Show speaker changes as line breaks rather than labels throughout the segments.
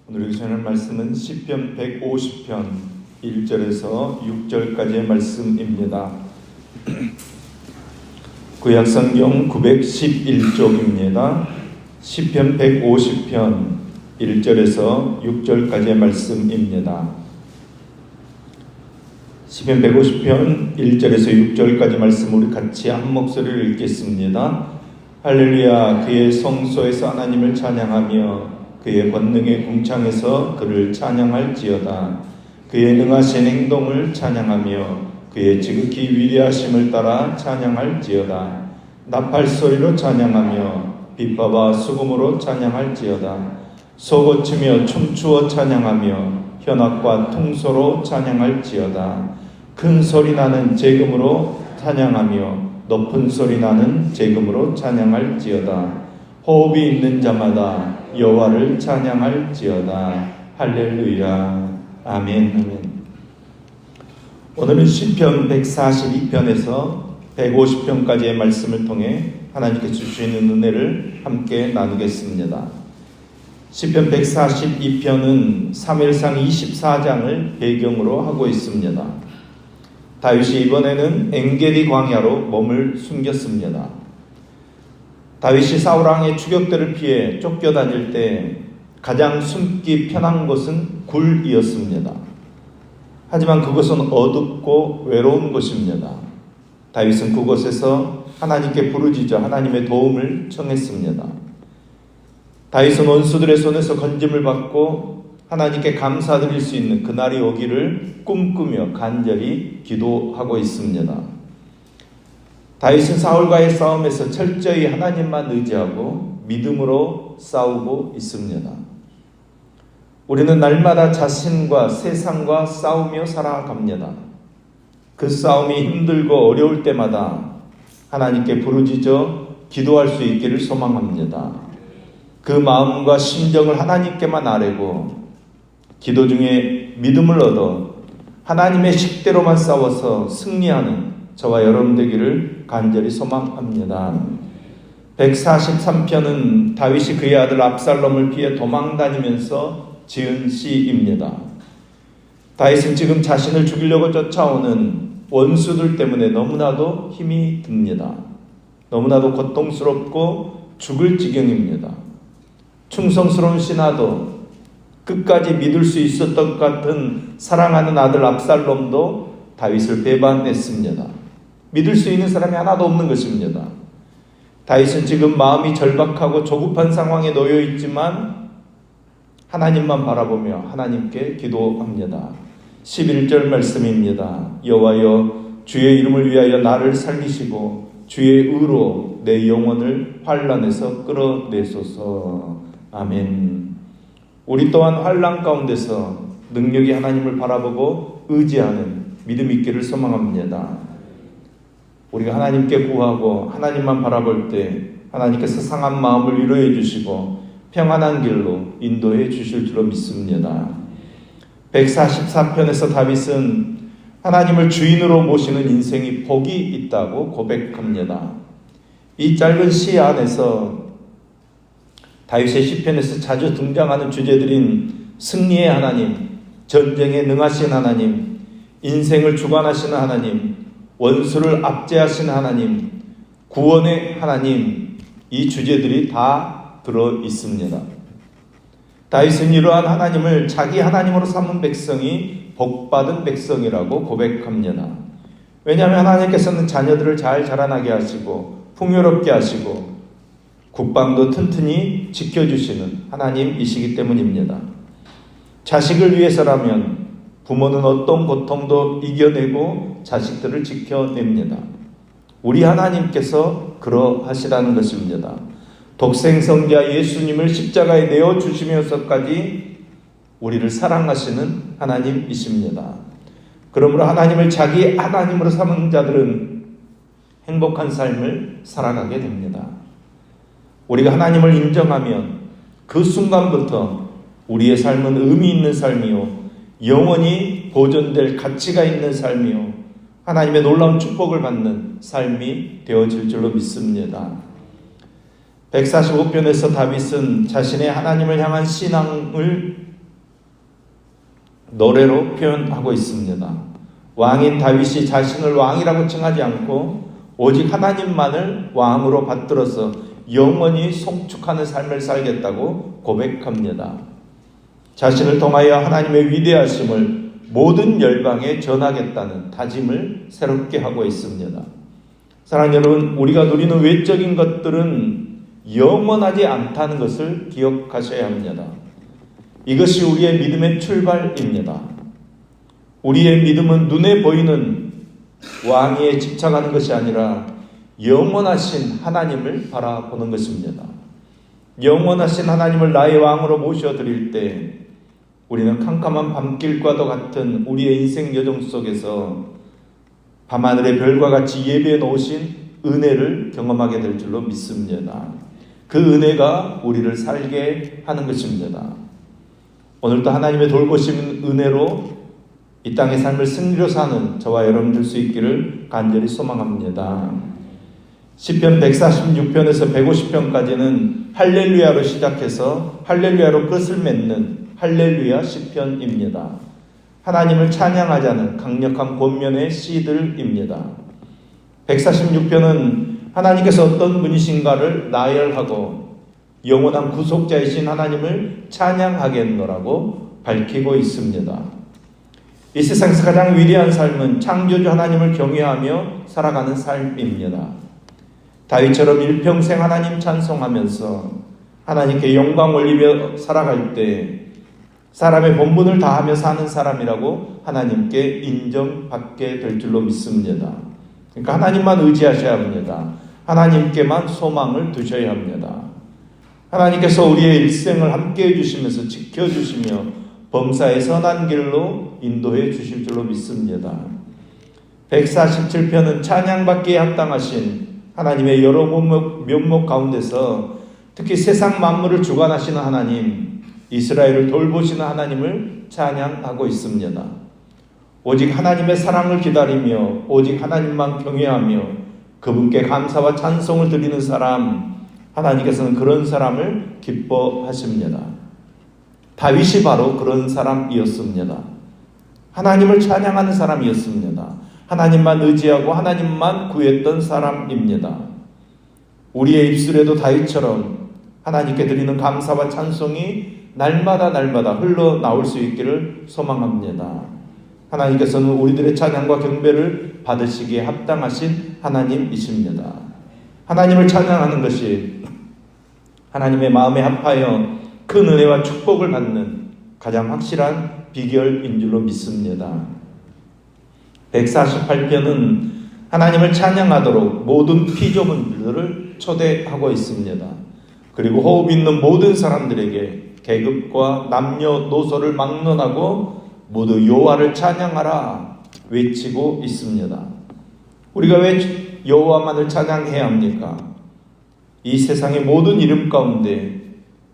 오늘 전할 말씀은 시편 150편 1절에서 6절까지의 말씀입니다. 구약성경 911쪽입니다. 시편 150편 1절에서 6절까지의 말씀입니다. 시편 150편 1절에서 6절까지 말씀 우리 같이 한 목소리를 읽겠습니다. 할렐루야. 그의 성소에서 하나님을 찬양하며 그의 권능의 궁창에서 그를 찬양할지어다. 그의 능하신 행동을 찬양하며 그의 지극히 위대하심을 따라 찬양할지어다. 나팔 소리로 찬양하며 빗바와 수금으로 찬양할지어다. 소고치며 춤추어 찬양하며 현악과 통소로 찬양할지어다. 큰 소리 나는 재금으로 찬양하며 높은 소리 나는 재금으로 찬양할지어다. 호흡이 있는 자마다 여호와를 찬양할지어다. 할렐루야. 아멘. 아멘. 오늘은 시편 142편에서 150편까지의 말씀을 통해 하나님께서 주시는 은혜를 함께 나누겠습니다. 시편 142편은 사무엘상 24장을 배경으로 하고 있습니다. 다윗이 이번에는 엔게디 광야로 몸을 숨겼습니다. 다윗이 사울 왕의 추격들을 피해 쫓겨다닐 때 가장 숨기 편한 곳은 굴이었습니다. 하지만 그곳은 어둡고 외로운 곳입니다. 다윗은 그곳에서 하나님께 부르짖어 하나님의 도움을 청했습니다. 다윗은 원수들의 손에서 건짐을 받고 하나님께 감사드릴 수 있는 그날이 오기를 꿈꾸며 간절히 기도하고 있습니다. 다윗은 사울과의 싸움에서 철저히 하나님만 의지하고 믿음으로 싸우고 있습니다. 우리는 날마다 자신과 세상과 싸우며 살아갑니다. 그 싸움이 힘들고 어려울 때마다 하나님께 부르짖어 기도할 수 있기를 소망합니다. 그 마음과 심정을 하나님께만 아뢰고 기도 중에 믿음을 얻어 하나님의 식대로만 싸워서 승리하는 저와 여러분 되기를 간절히 소망합니다. 143편은 다윗이 그의 아들 압살롬을 피해 도망다니면서 지은 시입니다. 다윗은 지금 자신을 죽이려고 쫓아오는 원수들 때문에 너무나도 힘이 듭니다. 너무나도 고통스럽고 죽을 지경입니다. 충성스러운 신하도 끝까지 믿을 수 있었던 것 같은 사랑하는 아들 압살롬도 다윗을 배반했습니다. 믿을 수 있는 사람이 하나도 없는 것입니다. 다윗은 지금 마음이 절박하고 조급한 상황에 놓여 있지만 하나님만 바라보며 하나님께 기도합니다. 11절 말씀입니다. 여호와여, 주의 이름을 위하여 나를 살리시고 주의 의로 내 영혼을 환난에서 끌어내소서. 아멘. 우리 또한 환난 가운데서 능력이 하나님을 바라보고 의지하는 믿음 있기를 소망합니다. 우리가 하나님께 구하고 하나님만 바라볼 때 하나님께서 상한 마음을 위로해 주시고 평안한 길로 인도해 주실 줄로 믿습니다. 144편에서 다윗은 하나님을 주인으로 모시는 인생이 복이 있다고 고백합니다. 이 짧은 시 안에서 다윗의 시편에서 자주 등장하는 주제들인 승리의 하나님, 전쟁에 능하신 하나님, 인생을 주관하시는 하나님, 원수를 압제하시는 하나님, 구원의 하나님, 이 주제들이 다 들어 있습니다. 다윗은 이러한 하나님을 자기 하나님으로 삼은 백성이 복받은 백성이라고 고백합니다. 왜냐하면 하나님께서는 자녀들을 잘 자라나게 하시고 풍요롭게 하시고 국방도 튼튼히 지켜주시는 하나님이시기 때문입니다. 자식을 위해서라면 부모는 어떤 고통도 이겨내고 자식들을 지켜냅니다. 우리 하나님께서 그러하시라는 것입니다. 독생성자 예수님을 십자가에 내어주시면서까지 우리를 사랑하시는 하나님이십니다. 그러므로 하나님을 자기 하나님으로 삼은 자들은 행복한 삶을 살아가게 됩니다. 우리가 하나님을 인정하면 그 순간부터 우리의 삶은 의미 있는 삶이요, 영원히 보존될 가치가 있는 삶이요, 하나님의 놀라운 축복을 받는 삶이 되어질 줄로 믿습니다. 145편에서 다윗은 자신의 하나님을 향한 신앙을 노래로 표현하고 있습니다. 왕인 다윗이 자신을 왕이라고 칭하지 않고 오직 하나님만을 왕으로 받들어서 영원히 송축하는 삶을 살겠다고 고백합니다. 자신을 통하여 하나님의 위대하심을 모든 열방에 전하겠다는 다짐을 새롭게 하고 있습니다. 사랑하는 여러분, 우리가 누리는 외적인 것들은 영원하지 않다는 것을 기억하셔야 합니다. 이것이 우리의 믿음의 출발입니다. 우리의 믿음은 눈에 보이는 왕위에 집착하는 것이 아니라 영원하신 하나님을 바라보는 것입니다. 영원하신 하나님을 나의 왕으로 모셔드릴 때 우리는 캄캄한 밤길과도 같은 우리의 인생 여정 속에서 밤하늘의 별과 같이 예비해 놓으신 은혜를 경험하게 될 줄로 믿습니다. 그 은혜가 우리를 살게 하는 것입니다. 오늘도 하나님의 돌보심 은혜로 이 땅의 삶을 승리로 사는 저와 여러분 될 수 있기를 간절히 소망합니다. 시편 146편에서 150편까지는 할렐루야로 시작해서 할렐루야로 끝을 맺는 할렐루야 시편입니다. 하나님을 찬양하자는 강력한 권면의 시들입니다. 146편은 하나님께서 어떤 분이신가를 나열하고 영원한 구속자이신 하나님을 찬양하겠노라고 밝히고 있습니다. 이 세상에서 가장 위대한 삶은 창조주 하나님을 경외하며 살아가는 삶입니다. 다윗처럼 일평생 하나님 찬송하면서 하나님께 영광 올리며 살아갈 때 사람의 본분을 다하며 사는 사람이라고 하나님께 인정받게 될 줄로 믿습니다. 그러니까 하나님만 의지하셔야 합니다. 하나님께만 소망을 두셔야 합니다. 하나님께서 우리의 일생을 함께 해주시면서 지켜주시며 범사의 선한 길로 인도해 주실 줄로 믿습니다. 147편은 찬양받기에 합당하신 하나님의 여러 면목 가운데서 특히 세상 만물을 주관하시는 하나님, 이스라엘을 돌보시는 하나님을 찬양하고 있습니다. 오직 하나님의 사랑을 기다리며 오직 하나님만 경외하며 그분께 감사와 찬송을 드리는 사람, 하나님께서는 그런 사람을 기뻐하십니다. 다윗이 바로 그런 사람이었습니다. 하나님을 찬양하는 사람이었습니다. 하나님만 의지하고 하나님만 구했던 사람입니다. 우리의 입술에도 다윗처럼 하나님께 드리는 감사와 찬송이 날마다 흘러나올 수 있기를 소망합니다. 하나님께서는 우리들의 찬양과 경배를 받으시기에 합당하신 하나님이십니다. 하나님을 찬양하는 것이 하나님의 마음에 합하여 큰 은혜와 축복을 받는 가장 확실한 비결인 줄로 믿습니다. 148편은 하나님을 찬양하도록 모든 피조물들을 초대하고 있습니다. 그리고 호흡 있는 모든 사람들에게 계급과 남녀노소를 막론하고 모두 여호와를 찬양하라 외치고 있습니다. 우리가 왜 여호와만을 찬양해야 합니까? 이 세상의 모든 이름 가운데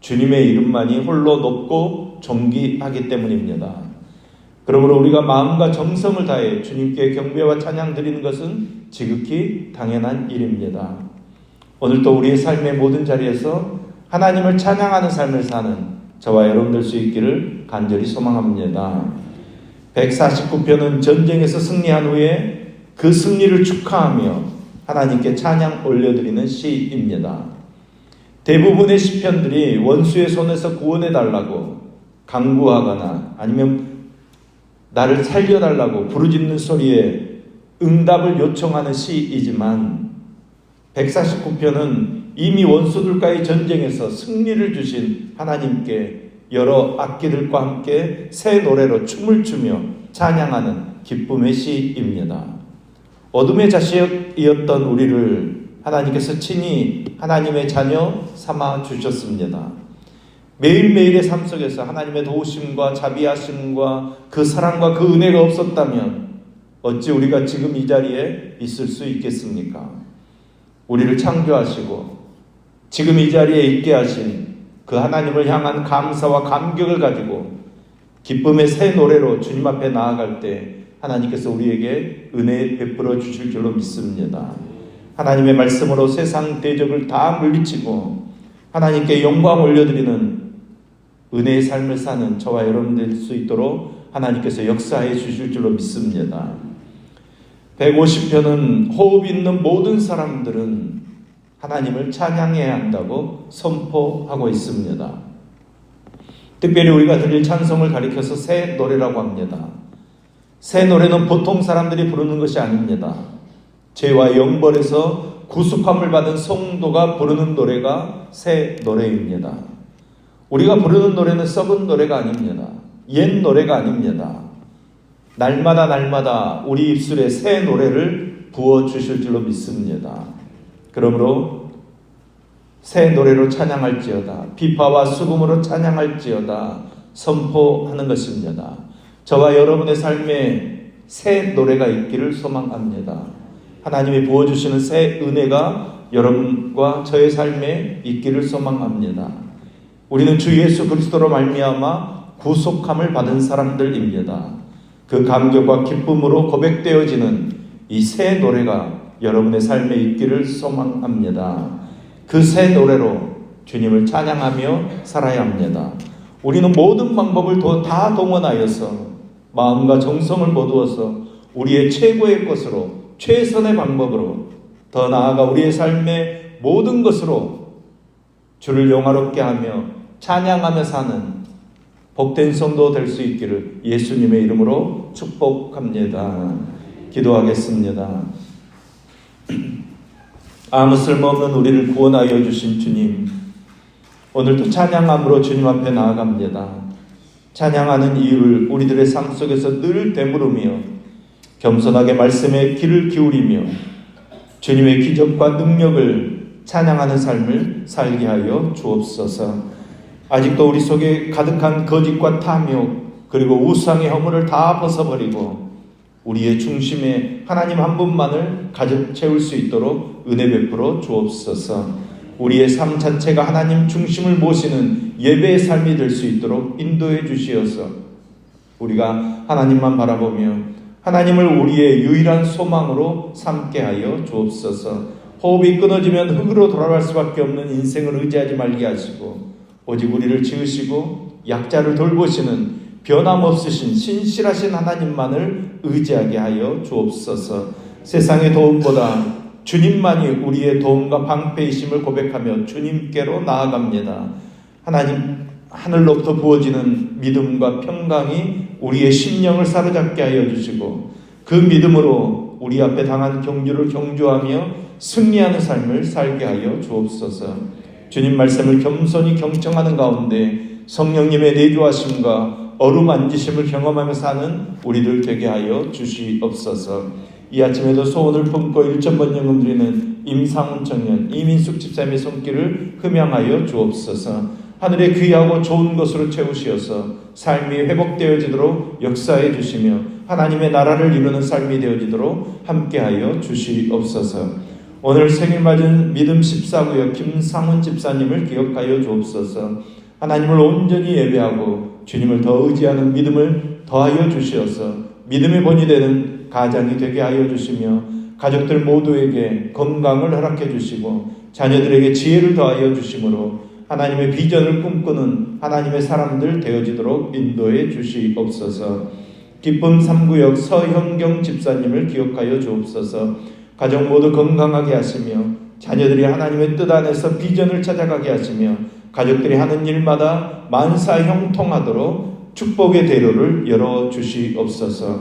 주님의 이름만이 홀로 높고 존귀하기 때문입니다. 그러므로 우리가 마음과 정성을 다해 주님께 경배와 찬양 드리는 것은 지극히 당연한 일입니다. 오늘도 우리의 삶의 모든 자리에서 하나님을 찬양하는 삶을 사는 저와 여러분 될 수 있기를 간절히 소망합니다. 149편은 전쟁에서 승리한 후에 그 승리를 축하하며 하나님께 찬양 올려드리는 시입니다. 대부분의 시편들이 원수의 손에서 구원해달라고 간구하거나 아니면 나를 살려달라고 부르짖는 소리에 응답을 요청하는 시이지만 149편은 이미 원수들과의 전쟁에서 승리를 주신 하나님께 여러 악기들과 함께 새 노래로 춤을 추며 찬양하는 기쁨의 시입니다. 어둠의 자식이었던 우리를 하나님께서 친히 하나님의 자녀 삼아 주셨습니다. 매일매일의 삶 속에서 하나님의 도우심과 자비하심과 그 사랑과 그 은혜가 없었다면 어찌 우리가 지금 이 자리에 있을 수 있겠습니까? 우리를 창조하시고 지금 이 자리에 있게 하신 그 하나님을 향한 감사와 감격을 가지고 기쁨의 새 노래로 주님 앞에 나아갈 때 하나님께서 우리에게 은혜 베풀어 주실 줄로 믿습니다. 하나님의 말씀으로 세상 대적을 다 물리치고 하나님께 영광 올려드리는 은혜의 삶을 사는 저와 여러분 될 수 있도록 하나님께서 역사해 주실 줄로 믿습니다. 150편은 호흡 있는 모든 사람들은 하나님을 찬양해야 한다고 선포하고 있습니다. 특별히 우리가 드릴 찬송을 가리켜서 새 노래라고 합니다. 새 노래는 보통 사람들이 부르는 것이 아닙니다. 죄와 영벌에서 구속함을 받은 성도가 부르는 노래가 새 노래입니다. 우리가 부르는 노래는 썩은 노래가 아닙니다. 옛 노래가 아닙니다. 날마다 우리 입술에 새 노래를 부어주실 줄로 믿습니다. 그러므로 새 노래로 찬양할지어다, 비파와 수금으로 찬양할지어다 선포하는 것입니다. 저와 여러분의 삶에 새 노래가 있기를 소망합니다. 하나님이 부어주시는 새 은혜가 여러분과 저의 삶에 있기를 소망합니다. 우리는 주 예수 그리스도로 말미암아 구속함을 받은 사람들입니다. 그 감격과 기쁨으로 고백되어지는 이 새 노래가 여러분의 삶에 있기를 소망합니다. 그 새 노래로 주님을 찬양하며 살아야 합니다. 우리는 모든 방법을 다 동원하여서 마음과 정성을 모두어서 우리의 최고의 것으로, 최선의 방법으로, 더 나아가 우리의 삶의 모든 것으로 주를 영화롭게 하며 찬양하며 사는 복된 성도 될 수 있기를 예수님의 이름으로 축복합니다. 기도하겠습니다. 아무 쓸모없는 우리를 구원하여 주신 주님, 오늘도 찬양함으로 주님 앞에 나아갑니다. 찬양하는 이유를 우리들의 삶 속에서 늘 되물으며 겸손하게 말씀에 귀를 기울이며 주님의 기적과 능력을 찬양하는 삶을 살게 하여 주옵소서. 아직도 우리 속에 가득한 거짓과 탐욕 그리고 우상의 허물을 다 벗어버리고 우리의 중심에 하나님 한 분만을 가득 채울 수 있도록 은혜 베풀어 주옵소서. 우리의 삶 자체가 하나님 중심을 모시는 예배의 삶이 될 수 있도록 인도해 주시어서 우리가 하나님만 바라보며 하나님을 우리의 유일한 소망으로 삼게 하여 주옵소서. 호흡이 끊어지면 흙으로 돌아갈 수밖에 없는 인생을 의지하지 말게 하시고 오직 우리를 지으시고 약자를 돌보시는 변함없으신 신실하신 하나님만을 의지하게 하여 주옵소서. 세상의 도움보다 주님만이 우리의 도움과 방패이심을 고백하며 주님께로 나아갑니다. 하나님, 하늘로부터 부어지는 믿음과 평강이 우리의 심령을 사로잡게 하여 주시고 그 믿음으로 우리 앞에 당한 경주를 경주하며 승리하는 삶을 살게 하여 주옵소서. 주님 말씀을 겸손히 경청하는 가운데 성령님의 내주하심과 어루만지심을 경험하며 사는 우리들 되게 하여 주시옵소서. 이 아침에도 소원을 품고 1,000번영금 드리는 임상훈 청년, 이민숙 집사님의 손길을 흠양하여 주옵소서. 하늘의 귀하고 좋은 것으로 채우시어서 삶이 회복되어지도록 역사해 주시며 하나님의 나라를 이루는 삶이 되어지도록 함께하여 주시옵소서. 오늘 생일 맞은 믿음 14구역 김상훈 집사님을 기억하여 주옵소서. 하나님을 온전히 예배하고 주님을 더 의지하는 믿음을 더하여 주시어서 믿음의 본이 되는 가장이 되게 하여 주시며 가족들 모두에게 건강을 허락해 주시고 자녀들에게 지혜를 더하여 주심으로 하나님의 비전을 꿈꾸는 하나님의 사람들 되어지도록 인도해 주시옵소서. 기쁨 3구역 서현경 집사님을 기억하여 주옵소서. 가족 모두 건강하게 하시며 자녀들이 하나님의 뜻 안에서 비전을 찾아가게 하시며 가족들이 하는 일마다 만사 형통하도록 축복의 대로를 열어주시옵소서.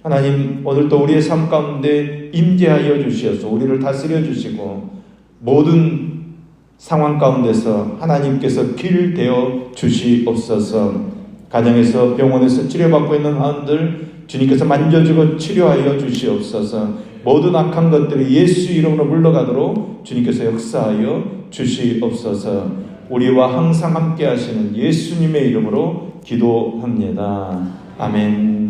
하나님, 오늘도 우리의 삶 가운데 임재하여 주시어서 우리를 다스려 주시고 모든 상황 가운데서 하나님께서 길 되어 주시옵소서. 가정에서 병원에서 치료받고 있는 사람들 주님께서 만져주고 치료하여 주시옵소서. 모든 악한 것들이 예수 이름으로 물러가도록 주님께서 역사하여 주시옵소서. 우리와 항상 함께 하시는 예수님의 이름으로 기도합니다. 아멘.